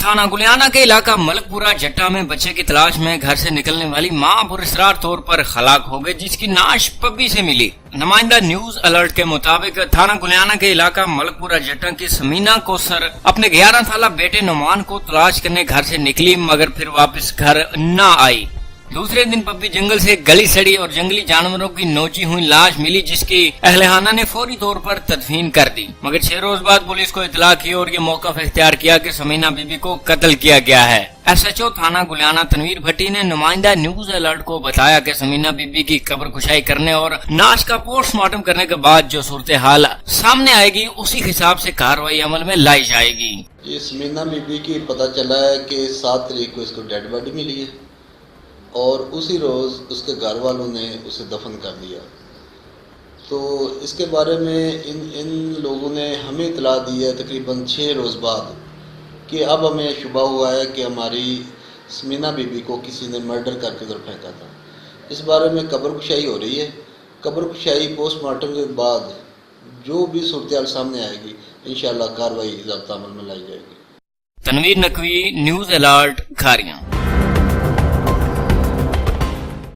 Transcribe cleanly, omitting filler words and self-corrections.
थाना गुलियाना के इलाका मलकपुरा जट्टा में बच्चे की तलाश में घर से निकलने वाली मां पुरस्कार तौर पर हलाक हो गई, जिसकी नाश पब्बी से मिली। नुमाइंदा न्यूज अलर्ट के मुताबिक थाना गुलियाना के इलाका मलकपुरा जट्टा की समीना कोसर अपने 11 साल बेटे नुमान को तलाश करने घर से निकली, मगर फिर वापस घर न आई। दूसरे दिन पब्बी जंगल से गली सड़ी और जंगली जानवरों की नोची हुई लाश मिली, जिसकी अहलखाना ने फौरी तौर पर तदफीन कर दी। मगर 6 रोज बाद पुलिस को इतला की और ये मौका इख्तियार किया कि समीना बीबी को कत्ल किया गया है। SHO थाना गुलियाना तनवीर भट्टी ने नुमाइंदा न्यूज अलर्ट को बताया कि समीना बीबी की कब्र कुशाई करने और नाश का पोस्टमार्टम करने के बाद जो सूरत हाल सामने आएगी, उसी हिसाब से कार्रवाई अमल में लाई जाएगी। ये समीना बीबी की पता चला है कि 7 तारीख को इसको डेड बॉडी मिली है और उसी रोज़ उसके घर वालों ने उसे दफन कर दिया। तो इसके बारे में इन लोगों ने हमें इतला दी है तकरीबन 6 रोज़ बाद कि अब हमें शुबा हुआ है कि हमारी समीना बीबी को किसी ने मर्डर करके उधर फेंका था। इस बारे में कब्र कुशाई हो रही है। कब्र कुशाई पोस्टमार्टम के बाद जो भी सूरत हाल सामने आएगी, इंशाअल्लाह कार्रवाई ज़ाब्ता अमल में लाई जाएगी। Tanveer Naqvi, news alert, Khariyan.